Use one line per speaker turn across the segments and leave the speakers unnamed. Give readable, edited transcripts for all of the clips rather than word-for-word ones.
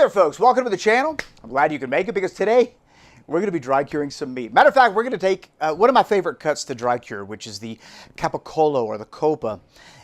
there, folks. Welcome to the channel. I'm glad you can make it because today we're going to be dry curing some meat. Matter of fact, we're going to take one of my favorite cuts to dry cure, which is the Capocollo or the Copa.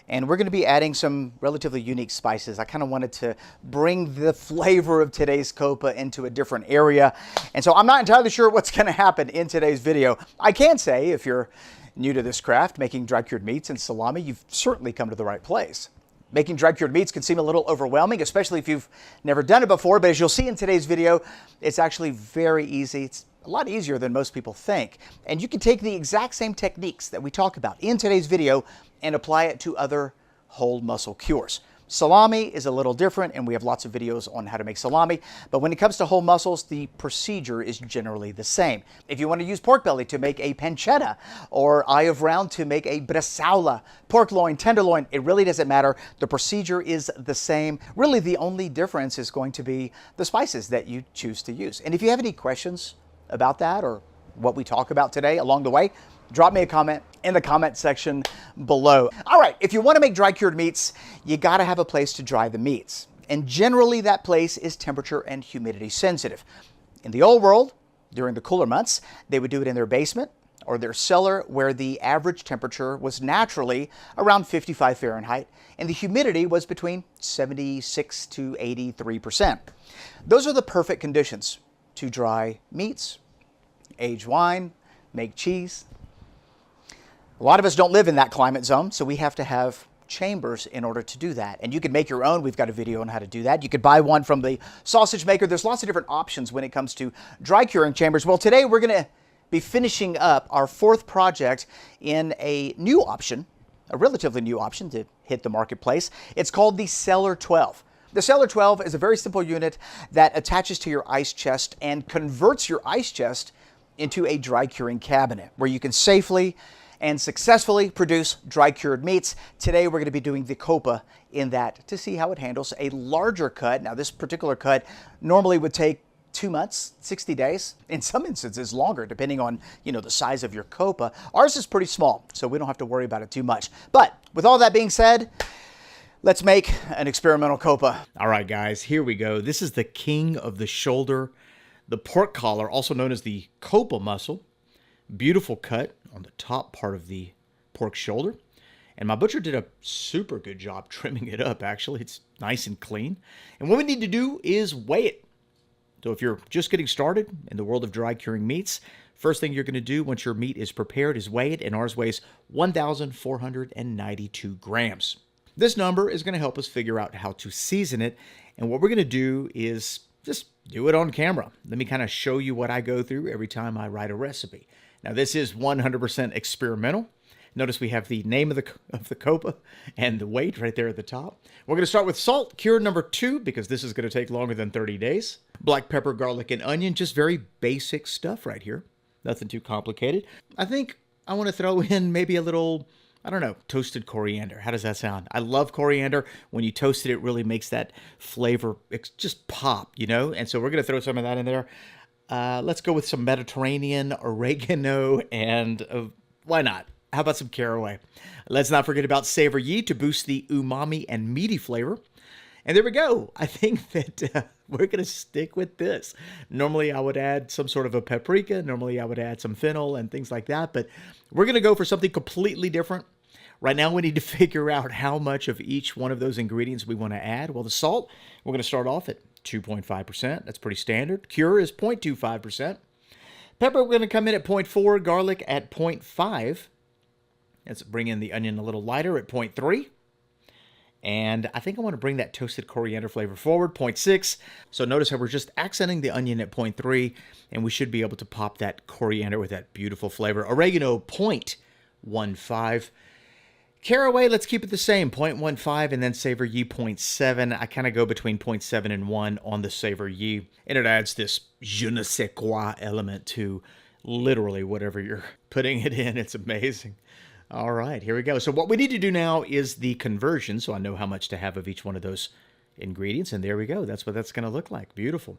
And we're going to be adding some relatively unique spices. I kind of wanted to bring the flavor of today's Copa into a different area. And so I'm not entirely sure what's going to happen in today's video. I can say, if you're new to this craft, making dry cured meats and salami, you've certainly come to the right place. Making dry cured meats can seem a little overwhelming, especially if you've never done it before, but as you'll see in today's video, it's actually very easy. It's a lot easier than most people think. And you can take the exact same techniques that we talk about in today's video and apply it to other whole muscle cures. Salami is a little different, and we have lots of videos on how to make salami, but when it comes to whole muscles, the procedure is generally the same. If you want to use pork belly to make a pancetta, or eye of round to make a bresaola, pork loin, tenderloin, it really doesn't matter. The procedure is the same. Really, the only difference is going to be the spices that you choose to use. And if you have any questions about that or what we talk about today along the way, drop me a comment in the comment section below. All right, if you want to make dry cured meats, you got to have a place to dry the meats. And generally that place is temperature and humidity sensitive. In the old world, during the cooler months, they would do it in their basement or their cellar where the average temperature was naturally around 55 Fahrenheit and the humidity was between 76 to 83%. Those are the perfect conditions to dry meats, age wine, make cheese. A lot of us don't live in that climate zone, so we have to have chambers in order to do that. And you can make your own. We've got a video on how to do that. You could buy one from the sausage maker. There's lots of different options when it comes to dry curing chambers. Well, today we're going to be finishing up our fourth project in a new option, a relatively new option to hit the marketplace. It's called the Cellar 12. The Cellar 12 is a very simple unit that attaches to your ice chest and converts your ice chest into a dry curing cabinet where you can safely and successfully produce dry cured meats. Today we're going to be doing the Copa in that to see how it handles a larger cut. Now this particular cut normally would take 2 months, 60 days, in some instances longer depending on the size of your Copa. Ours is pretty small, so we don't have to worry about it too much. But with all that being said, let's make an experimental Copa.
All right guys, here we go. This is the king of the shoulder, the pork collar, also known as the Copa muscle. Beautiful cut on the top part of the pork shoulder. And my butcher did a super good job trimming it up, actually. It's nice and clean. And what we need to do is weigh it. So if you're just getting started in the world of dry curing meats, first thing you're going to do once your meat is prepared is weigh it, and ours weighs 1,492 grams. This number is going to help us figure out how to season it. And what we're going to do is just do it on camera. Let me kind of show you what I go through every time I write a recipe. Now this is 100% experimental. Notice we have the name of the Copa and the weight right there at the top. We're going to start with salt, cure number 2, because this is going to take longer than 30 days. Black pepper, garlic, and onion, just very basic stuff right here. Nothing too complicated. I think I want to throw in maybe a little, I don't know, toasted coriander. How does that sound? I love coriander. When you toast it, it really makes that flavor just pop, And so we're going to throw some of that in there. Let's go with some Mediterranean oregano and why not? How about some caraway? Let's not forget about savory to boost the umami and meaty flavor. And there we go. I think that we're going to stick with this. Normally I would add some sort of a paprika. Normally I would add some fennel and things like that. But we're going to go for something completely different. Right now we need to figure out how much of each one of those ingredients we want to add. Well, the salt, we're going to start off at 2.5%. That's pretty standard. Cure is 0.25%. Pepper, we're going to come in at 0.4. Garlic at 0.5. Let's bring in the onion a little lighter at 0.3. And I think I want to bring that toasted coriander flavor forward, 0.6. So notice how we're just accenting the onion at 0.3, and we should be able to pop that coriander with that beautiful flavor. Oregano, 0.15. Caraway, let's keep it the same, 0.15, and then savory 0.7. I kind of go between 0.7 and 1 on the savory, and it adds this je ne sais quoi element to literally whatever you're putting it in. It's amazing. All right, here we go. So what we need to do now is the conversion, so I know how much to have of each one of those ingredients, and there we go. That's what that's going to look like. Beautiful.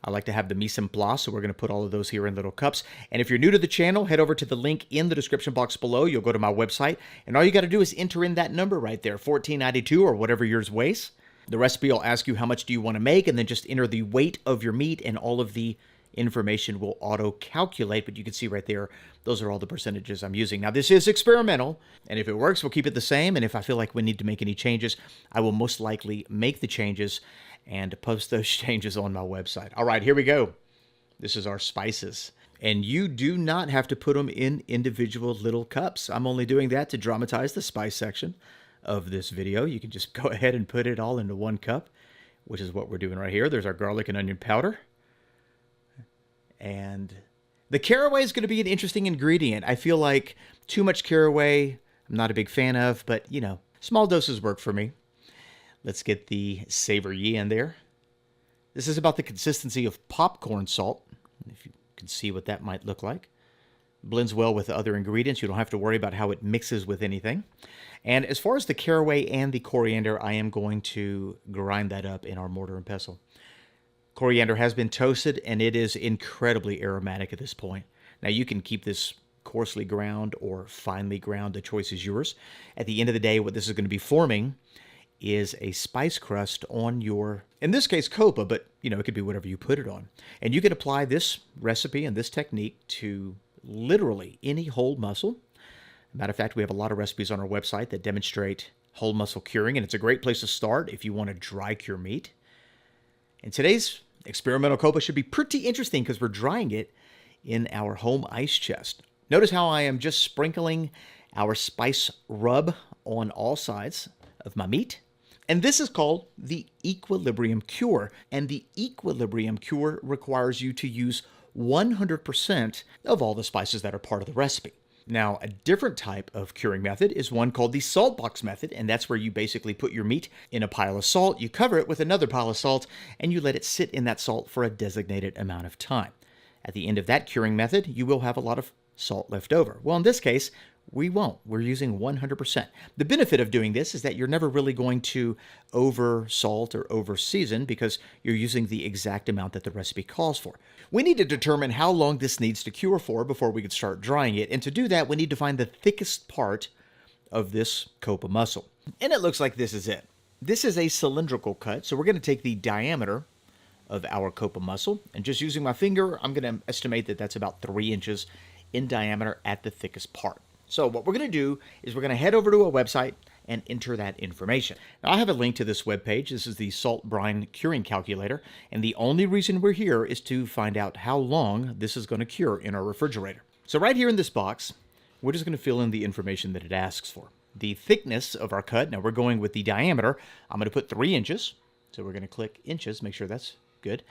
I like to have the mise en place, so we're going to put all of those here in little cups. And if you're new to the channel, head over to the link in the description box below. You'll go to my website, and all you got to do is enter in that number right there, $14.92 or whatever yours weighs. The recipe will ask you how much do you want to make, and then just enter the weight of your meat, and all of the information will auto-calculate. But you can see right there, those are all the percentages I'm using. Now, this is experimental, and if it works, we'll keep it the same. And if I feel like we need to make any changes, I will most likely make the changes and post those changes on my website. All right, here we go. This is our spices. And you do not have to put them in individual little cups. I'm only doing that to dramatize the spice section of this video. You can just go ahead and put it all into one cup, which is what we're doing right here. There's our garlic and onion powder. And the caraway is going to be an interesting ingredient. I feel like too much caraway, I'm not a big fan of, but you know, small doses work for me. Let's get the savory in there. This is about the consistency of popcorn salt, if you can see what that might look like. Blends well with the other ingredients. You don't have to worry about how it mixes with anything. And as far as the caraway and the coriander, I am going to grind that up in our mortar and pestle. Coriander has been toasted, and it is incredibly aromatic at this point. Now, you can keep this coarsely ground or finely ground. The choice is yours. At the end of the day, what this is going to be forming is a spice crust on your, in this case, copa, but you know, it could be whatever you put it on. And you can apply this recipe and this technique to literally any whole muscle. Matter of fact, we have a lot of recipes on our website that demonstrate whole muscle curing, and it's a great place to start if you want to dry cure meat. And today's experimental copa should be pretty interesting because we're drying it in our home ice chest. Notice how I am just sprinkling our spice rub on all sides of my meat. And this is called the equilibrium cure. And the equilibrium cure requires you to use 100% of all the spices that are part of the recipe. Now, a different type of curing method is one called the salt box method, and that's where you basically put your meat in a pile of salt, you cover it with another pile of salt, and you let it sit in that salt for a designated amount of time. At the end of that curing method, you will have a lot of salt left over. Well, in this case, we won't. We're using 100%. The benefit of doing this is that you're never really going to over salt or over season because you're using the exact amount that the recipe calls for. We need to determine how long this needs to cure for before we can start drying it. And to do that, we need to find the thickest part of this copa muscle. And it looks like this is it. This is a cylindrical cut. So we're going to take the diameter of our copa muscle, and just using my finger, I'm going to estimate that that's about 3 inches in diameter at the thickest part. So what we're going to do is we're going to head over to a website and enter that information. Now, I have a link to this webpage. This is the salt brine curing calculator, and the only reason we're here is to find out how long this is going to cure in our refrigerator. So right here in this box, we're just going to fill in the information that it asks for. The thickness of our cut, now we're going with the diameter. I'm going to put 3 inches. So we're going to click inches, make sure that's good.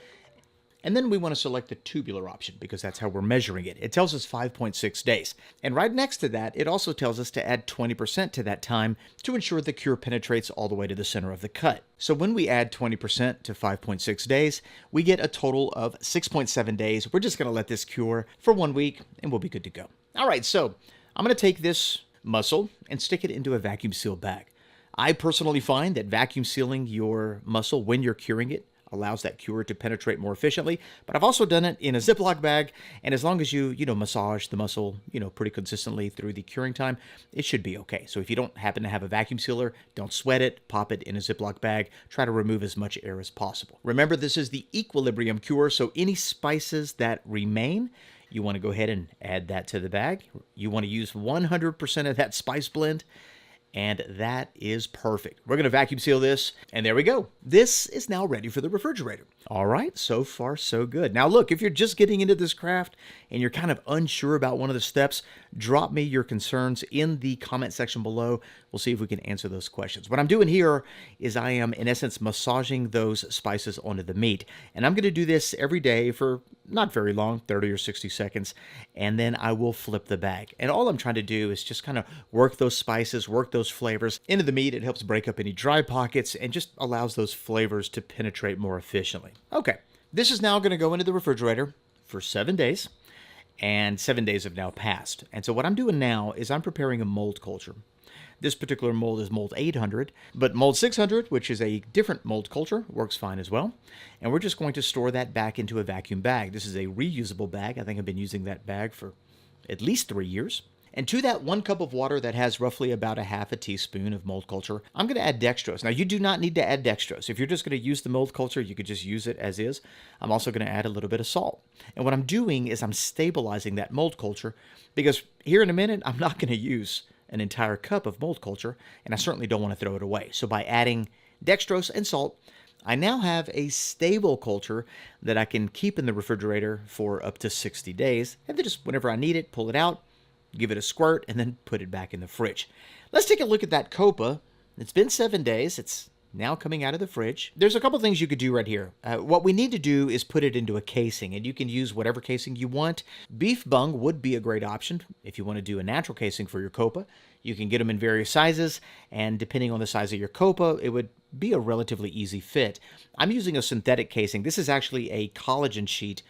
And then we want to select the tubular option because that's how we're measuring it. It tells us 5.6 days. And right next to that, it also tells us to add 20% to that time to ensure the cure penetrates all the way to the center of the cut. So when we add 20% to 5.6 days, we get a total of 6.7 days. We're just going to let this cure for 1 week and we'll be good to go. All right, so I'm going to take this muscle and stick it into a vacuum sealed bag. I personally find that vacuum sealing your muscle when you're curing it allows that cure to penetrate more efficiently, but I've also done it in a Ziploc bag, and as long as you massage the muscle, pretty consistently through the curing time, it should be okay. So if you don't happen to have a vacuum sealer, don't sweat it, pop it in a Ziploc bag, try to remove as much air as possible. Remember, this is the equilibrium cure, so any spices that remain, you want to go ahead and add that to the bag. You want to use 100% of that spice blend, and that is perfect. We're going to vacuum seal this, and there we go. This is now ready for the refrigerator. All right, so far so good. Now look, if you're just getting into this craft and you're kind of unsure about one of the steps, drop me your concerns in the comment section below. We'll see if we can answer those questions. What I'm doing here is I am, in essence, massaging those spices onto the meat, and I'm going to do this every day for not very long, 30 or 60 seconds, and then I will flip the bag. And all I'm trying to do is just kind of work those spices, work those flavors into the meat. It helps break up any dry pockets and just allows those flavors to penetrate more efficiently. Okay, this is now going to go into the refrigerator for 7 days, and 7 days have now passed. And so what I'm doing now is I'm preparing a mold culture. This particular mold is mold 800, but mold 600, which is a different mold culture, works fine as well. And we're just going to store that back into a vacuum bag. This is a reusable bag. I think I've been using that bag for at least 3 years. And to that 1 cup of water that has roughly about a half a teaspoon of mold culture, I'm going to add dextrose. Now, you do not need to add dextrose. If you're just going to use the mold culture, you could just use it as is. I'm also going to add a little bit of salt. And what I'm doing is I'm stabilizing that mold culture, because here in a minute, I'm not going to use an entire cup of mold culture, and I certainly don't want to throw it away. So by adding dextrose and salt, I now have a stable culture that I can keep in the refrigerator for up to 60 days, and then just whenever I need it, pull it out, give it a squirt, and then put it back in the fridge. Let's take a look at that copa. It's been 7 days. It's now coming out of the fridge. There's a couple things you could do right here. What we need to do is put it into a casing, and you can use whatever casing you want. Beef bung would be a great option if you want to do a natural casing for your copa. You can get them in various sizes, and depending on the size of your copa, it would be a relatively easy fit. I'm using a synthetic casing. This is actually a collagen sheet,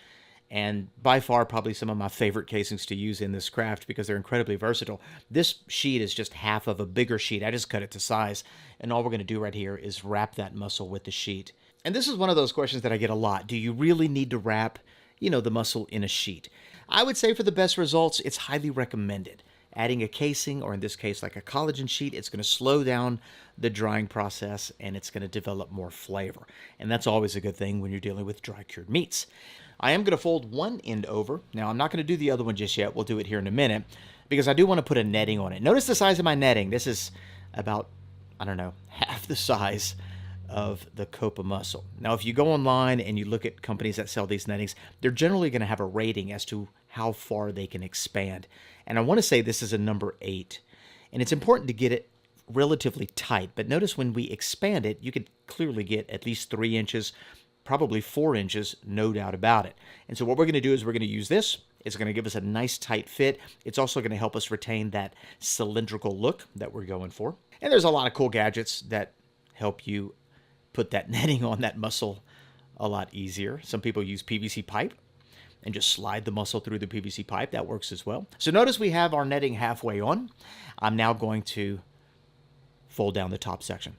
and by far probably some of my favorite casings to use in this craft because they're incredibly versatile. This sheet is just half of a bigger sheet. I just cut it to size, and all we're going to do right here is wrap that muscle with the sheet. And this is one of those questions that I get a lot. Do you really need to wrap, the muscle in a sheet? I would say for the best results, it's highly recommended. Adding a casing, or in this case like a collagen sheet, it's going to slow down the drying process and it's going to develop more flavor. And that's always a good thing when you're dealing with dry cured meats. I am going to fold one end over. Now, I'm not going to do the other one just yet. We'll do it here in a minute because I do want to put a netting on it. Notice the size of my netting. This is about, half the size of the copa muscle. Now, if you go online and you look at companies that sell these nettings, they're generally going to have a rating as to how far they can expand. And I want to say this is a number 8. And it's important to get it relatively tight. But notice when we expand it, you could clearly get at least 3 inches, probably 4 inches, no doubt about it. And so what we're going to do is we're going to use this. It's going to give us a nice tight fit. It's also going to help us retain that cylindrical look that we're going for. And there's a lot of cool gadgets that help you put that netting on that muscle a lot easier. Some people use PVC pipe and just slide the muscle through the PVC pipe. That works as well. So notice we have our netting halfway on. I'm now going to fold down the top section.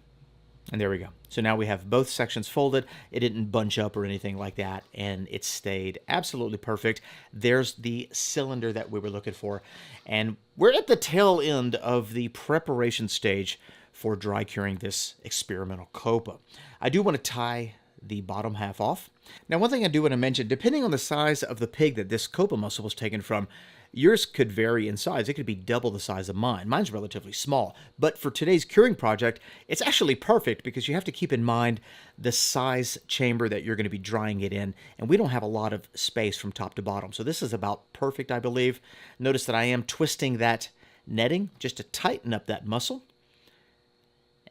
And there we go. So now we have both sections folded. It didn't bunch up or anything like that, and it stayed absolutely perfect. There's the cylinder that we were looking for. And we're at the tail end of the preparation stage for dry curing this experimental copa. I do want to tie the bottom half off. Now, one thing I do want to mention, depending on the size of the pig that this copa muscle was taken from, yours could vary in size. It could be double the size of mine. Mine's relatively small. But for today's curing project, it's actually perfect because you have to keep in mind the size chamber that you're going to be drying it in. And we don't have a lot of space from top to bottom. So this is about perfect, I believe. Notice that I am twisting that netting just to tighten up that muscle.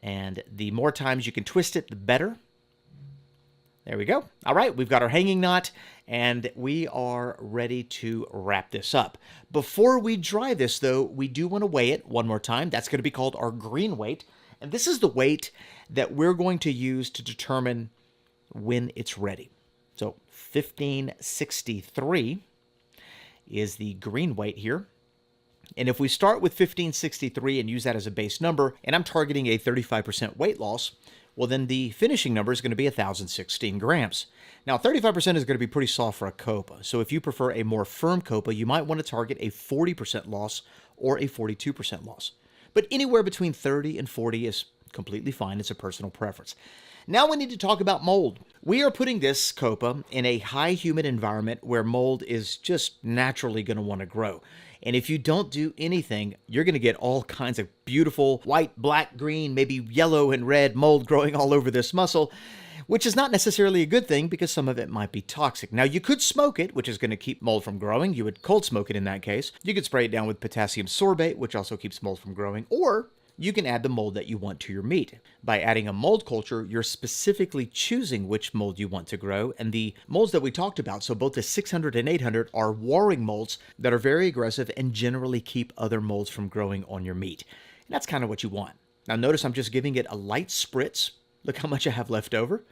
And the more times you can twist it, the better. There we go. All right, we've got our hanging knot, and we are ready to wrap this up. Before we dry this, though, we do want to weigh it one more time. That's going to be called our green weight, and this is the weight that we're going to use to determine when it's ready. So 1563 is the green weight here. And if we start with 1563 and use that as a base number, and I'm targeting a 35% weight loss, well, then the finishing number is going to be 1,016 grams. Now, 35% is going to be pretty soft for a copa. So if you prefer a more firm copa, you might want to target a 40% loss or a 42% loss. But anywhere between 30 and 40 is completely fine. It's a personal preference. Now we need to talk about mold. We are putting this copa in a high humid environment where mold is just naturally going to want to grow. And if you don't do anything, you're going to get all kinds of beautiful white, black, green, maybe yellow and red mold growing all over this muscle, which is not necessarily a good thing because some of it might be toxic. Now, you could smoke it, which is going to keep mold from growing. You would cold smoke it in that case. You could spray it down with potassium sorbate, which also keeps mold from growing, or you can add the mold that you want to your meat. By adding a mold culture, you're specifically choosing which mold you want to grow, and the molds that we talked about, so both the 600 and 800, are warring molds that are very aggressive and generally keep other molds from growing on your meat. And that's kind of what you want. Now notice I'm just giving it a light spritz. Look how much I have left over.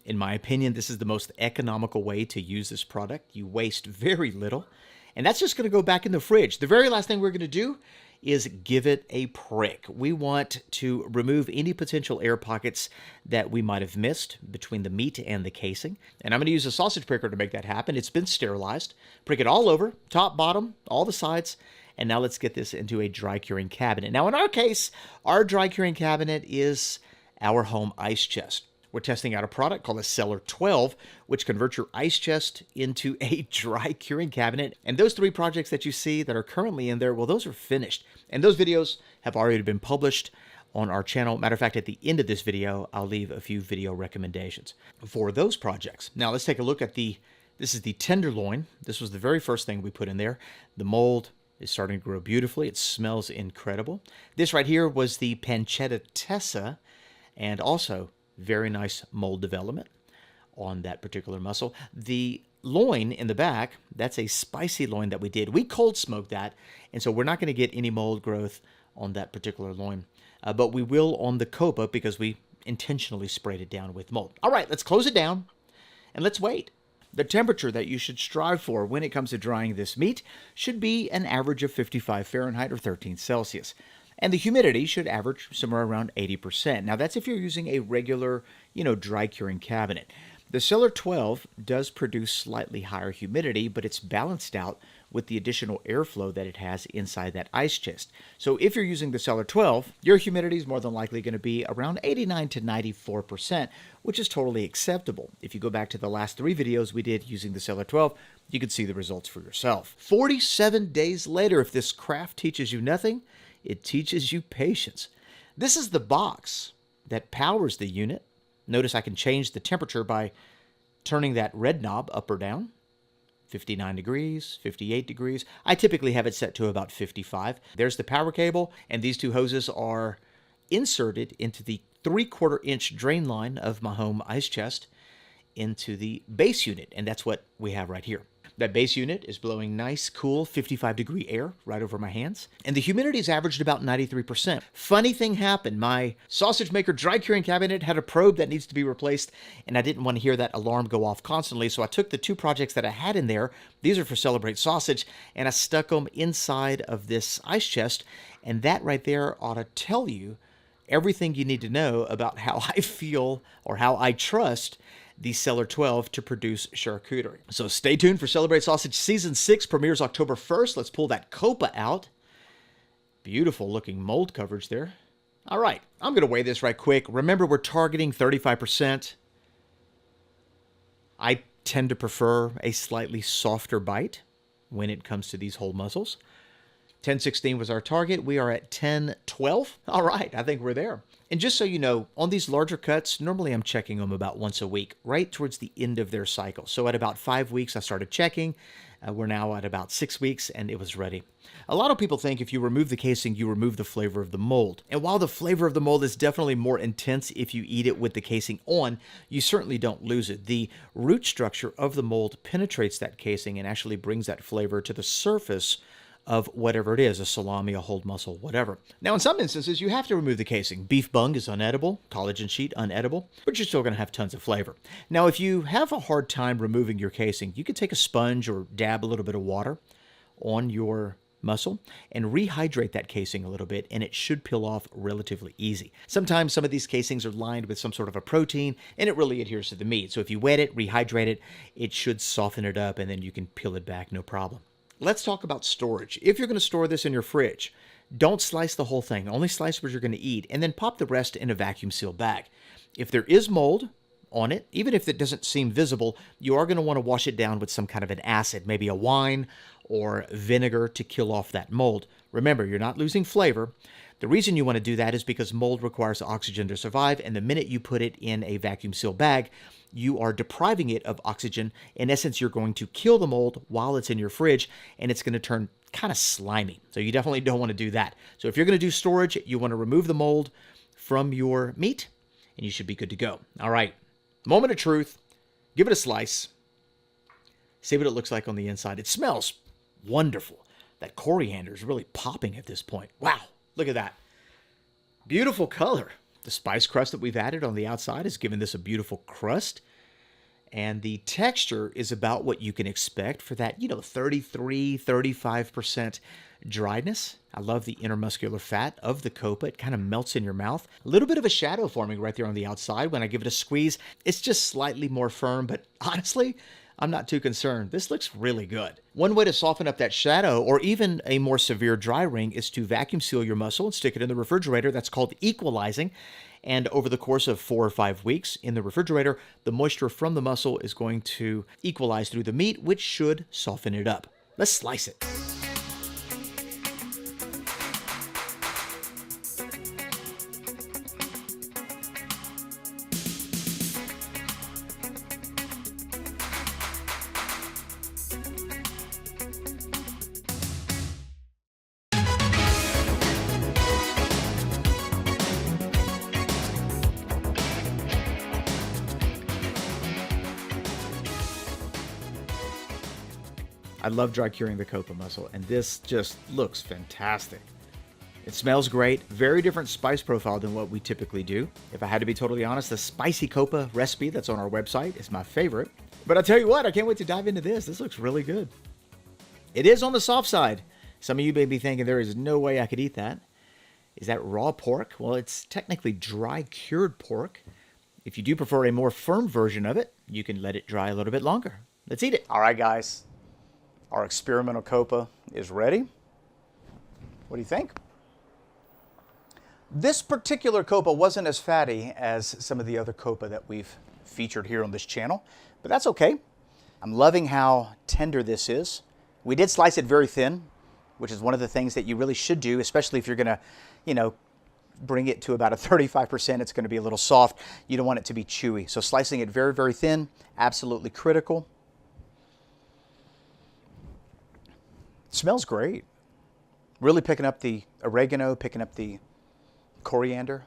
In my opinion, this is the most economical way to use this product. You waste very little, and that's just going to go back in the fridge. The very last thing we're going to do is give it a prick. We want to remove any potential air pockets that we might have missed between the meat and the casing. And I'm going to use a sausage pricker to make that happen. It's been sterilized. Prick it all over, top, bottom, all the sides, And now let's get this into a dry curing cabinet. Now in our case, our dry curing cabinet is our home ice chest. We're testing out a product called a Cellar 12, which converts your ice chest into a dry curing cabinet. And those 3 projects that you see that are currently in there, well, those are finished. And those videos have already been published on our channel. Matter of fact, at the end of this video, I'll leave a few video recommendations for those projects. Now let's take a look at this is the tenderloin. This was the very first thing we put in there. The mold is starting to grow beautifully. It smells incredible. This right here was the pancetta tessa, and also very nice mold development on that particular mussel. The loin in the back, that's a spicy loin that we did. We cold smoked that, and so we're not going to get any mold growth on that particular loin. But we will on the copa because we intentionally sprayed it down with mold. All right, let's close it down and let's wait. The temperature that you should strive for when it comes to drying this meat should be an average of 55 Fahrenheit or 13 Celsius. And the humidity should average somewhere around 80%. Now that's if you're using a regular, dry curing cabinet. The Cellar 12 does produce slightly higher humidity, but it's balanced out with the additional airflow that it has inside that ice chest. So if you're using the Cellar 12, your humidity is more than likely going to be around 89 to 94%, which is totally acceptable. If you go back to the last 3 videos we did using the Cellar 12, you can see the results for yourself. 47 days later, if this craft teaches you nothing, it teaches you patience. This is the box that powers the unit. Notice I can change the temperature by turning that red knob up or down. 59 degrees, 58 degrees. I typically have it set to about 55. There's the power cable, and these 2 hoses are inserted into the 3/4 inch drain line of my home ice chest into the base unit, and that's what we have right here. That base unit is blowing nice, cool 55-degree air right over my hands, and the humidity is averaged about 93%. Funny thing happened. My sausage maker dry curing cabinet had a probe that needs to be replaced, and I didn't want to hear that alarm go off constantly, so I took the 2 projects that I had in there. These are for Celebrate Sausage, and I stuck them inside of this ice chest, and that right there ought to tell you everything you need to know about how I feel or how I trust the Cellar 12 to produce charcuterie. So stay tuned for Celebrate Sausage Season 6, premieres October 1st. Let's pull that copa out. Beautiful looking mold coverage there. All right, I'm going to weigh this right quick. Remember, we're targeting 35%. I tend to prefer a slightly softer bite when it comes to these whole mussels. 10/16 was our target. We are at 10/12. All right, I think we're there. And just so you know, on these larger cuts, normally I'm checking them about once a week, right towards the end of their cycle. So at about 5 weeks, I started checking. We're now at about 6 weeks, and it was ready. A lot of people think if you remove the casing, you remove the flavor of the mold. And while the flavor of the mold is definitely more intense if you eat it with the casing on, you certainly don't lose it. The root structure of the mold penetrates that casing and actually brings that flavor to the surface of whatever it is, a salami, a whole mussel, whatever. Now, in some instances, you have to remove the casing. Beef bung is unedible, collagen sheet unedible, but you're still going to have tons of flavor. Now, if you have a hard time removing your casing, you could take a sponge or dab a little bit of water on your mussel and rehydrate that casing a little bit, and it should peel off relatively easy. Sometimes some of these casings are lined with some sort of a protein, and it really adheres to the meat. So if you wet it, rehydrate it, it should soften it up, and then you can peel it back, no problem. Let's talk about storage. If you're going to store this in your fridge, don't slice the whole thing. Only slice what you're going to eat, and then pop the rest in a vacuum seal bag. If there is mold on it, even if it doesn't seem visible, you are going to want to wash it down with some kind of an acid, maybe a wine or vinegar to kill off that mold. Remember, you're not losing flavor. The reason you want to do that is because mold requires oxygen to survive, and the minute you put it in a vacuum seal bag, you are depriving it of oxygen. In essence, you're going to kill the mold while it's in your fridge, and it's going to turn kind of slimy. So you definitely don't want to do that. So if you're going to do storage, you want to remove the mold from your meat, and you should be good to go. All right, moment of truth. Give it a slice. See what it looks like on the inside. It smells wonderful. That coriander is really popping at this point. Wow, look at that. Beautiful color. The spice crust that we've added on the outside has given this a beautiful crust. And the texture is about what you can expect for that, 33, 35% dryness. I love the intermuscular fat of the copa. It kind of melts in your mouth. A little bit of a shadow forming right there on the outside. When I give it a squeeze, it's just slightly more firm, but honestly, I'm not too concerned. This looks really good. One way to soften up that shadow or even a more severe dry ring is to vacuum seal your mussel and stick it in the refrigerator. That's called equalizing. And over the course of 4 or 5 weeks in the refrigerator, the moisture from the mussel is going to equalize through the meat, which should soften it up. Let's slice it. I love dry curing the copa mussel, and this just looks fantastic. It smells great, very different spice profile than what we typically do. If I had to be totally honest, the spicy copa recipe that's on our website is my favorite. But I tell you what, I can't wait to dive into this. This looks really good. It is on the soft side. Some of you may be thinking there is no way I could eat that. Is that raw pork? Well, it's technically dry cured pork. If you do prefer a more firm version of it, you can let it dry a little bit longer. Let's eat it.
All right, guys. Our experimental copa is ready. What do you think? This particular copa wasn't as fatty as some of the other copa that we've featured here on this channel, but that's okay. I'm loving how tender this is. We did slice it very thin, which is one of the things that you really should do, especially if you're gonna, bring it to about a 35%. It's gonna be a little soft. You don't want it to be chewy. So slicing it very, very thin, absolutely critical. Smells great. Really picking up the oregano, picking up the coriander.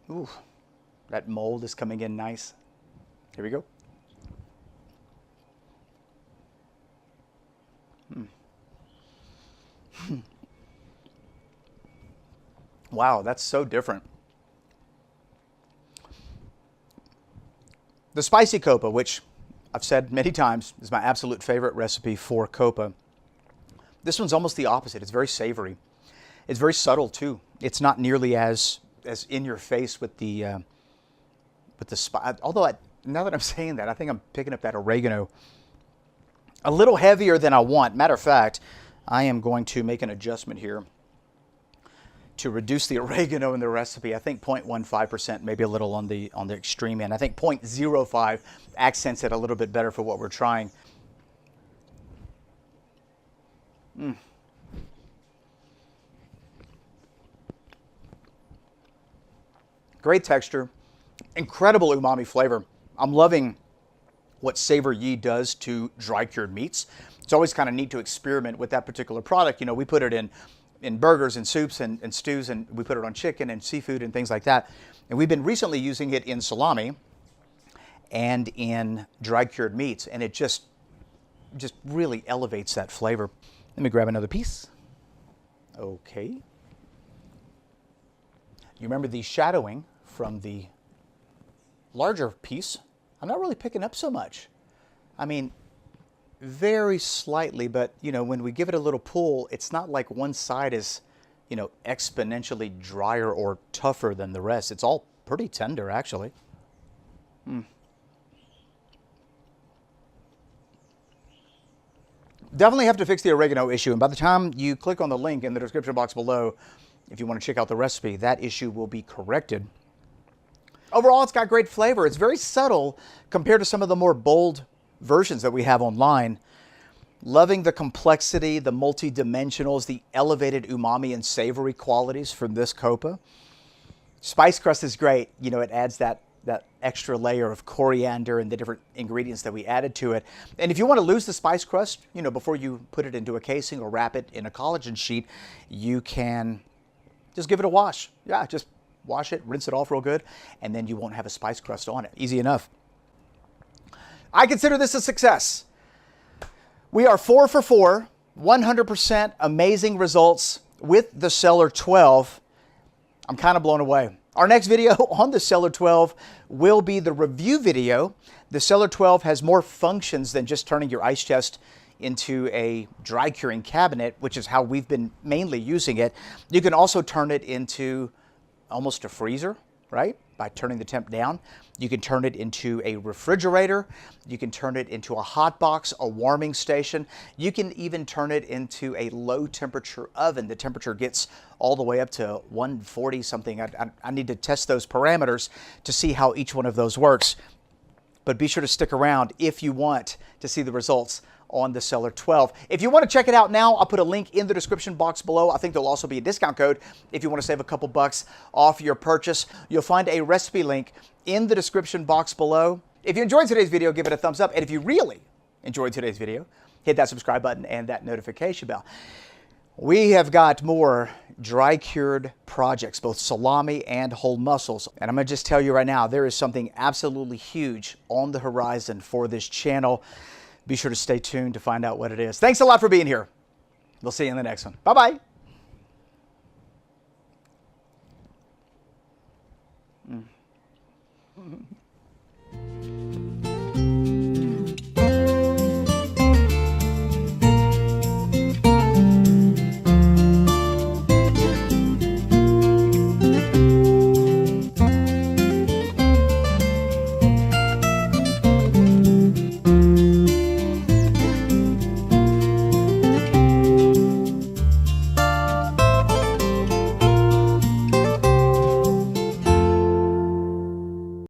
Ooh, that mold is coming in nice. Here we go. Wow, that's so different. The spicy copa, which I've said many times is my absolute favorite recipe for copa. This one's almost the opposite. It's very savory. It's very subtle too. It's not nearly as in your face with the spice. Although now that I'm saying that, I think I'm picking up that oregano a little heavier than I want. Matter of fact, I am going to make an adjustment here to reduce the oregano in the recipe. I think 0.15%, maybe a little on the extreme end. I think 0.05 accents it a little bit better for what we're trying. Great texture, incredible umami flavor. I'm loving what Savor Ye does to dry cured meats. It's always kind of neat to experiment with that particular product. We put it in burgers and soups and stews, and we put it on chicken and seafood and things like that. And we've been recently using it in salami and in dry cured meats, and it just really elevates that flavor. Let me grab another piece. Okay. You remember the shadowing from the larger piece? I'm not really picking up so much. I mean, very slightly, but when we give it a little pull, it's not like one side is, exponentially drier or tougher than the rest. It's all pretty tender, actually. Definitely have to fix the oregano issue, and by the time you click on the link in the description box below, if you want to check out the recipe, that issue will be corrected. Overall, it's got great flavor. It's very subtle compared to some of the more bold versions that we have online. Loving the complexity, the multi-dimensionals, the elevated umami and savory qualities from this copa. Spice crust is great. It adds that extra layer of coriander and the different ingredients that we added to it. And if you want to lose the spice crust, before you put it into a casing or wrap it in a collagen sheet, you can just give it a wash. Yeah, just wash it, rinse it off real good, and then you won't have a spice crust on it. Easy enough. I consider this a success. We are 4 for 4, 100% amazing results with the Cellar 12. I'm kind of blown away. Our next video on the Cellar 12 will be the review video. The Cellar 12 has more functions than just turning your ice chest into a dry curing cabinet, which is how we've been mainly using it. You can also turn it into almost a freezer, right? by turning the temp down. You can turn it into a refrigerator. You can turn it into a hot box, a warming station. You can even turn it into a low temperature oven. The temperature gets all the way up to 140 something. I need to test those parameters to see how each one of those works. But be sure to stick around if you want to see the results on the Cellar 12. If you want to check it out now, I'll put a link in the description box below. I think there'll also be a discount code if you want to save a couple bucks off your purchase. You'll find a recipe link in the description box below. If you enjoyed today's video, give it a thumbs up. And if you really enjoyed today's video, hit that subscribe button and that notification bell. We have got more dry cured projects, both salami and whole mussels. And I'm going to just tell you right now, there is something absolutely huge on the horizon for this channel. Be sure to stay tuned to find out what it is. Thanks a lot for being here. We'll see you in the next one. Bye-bye.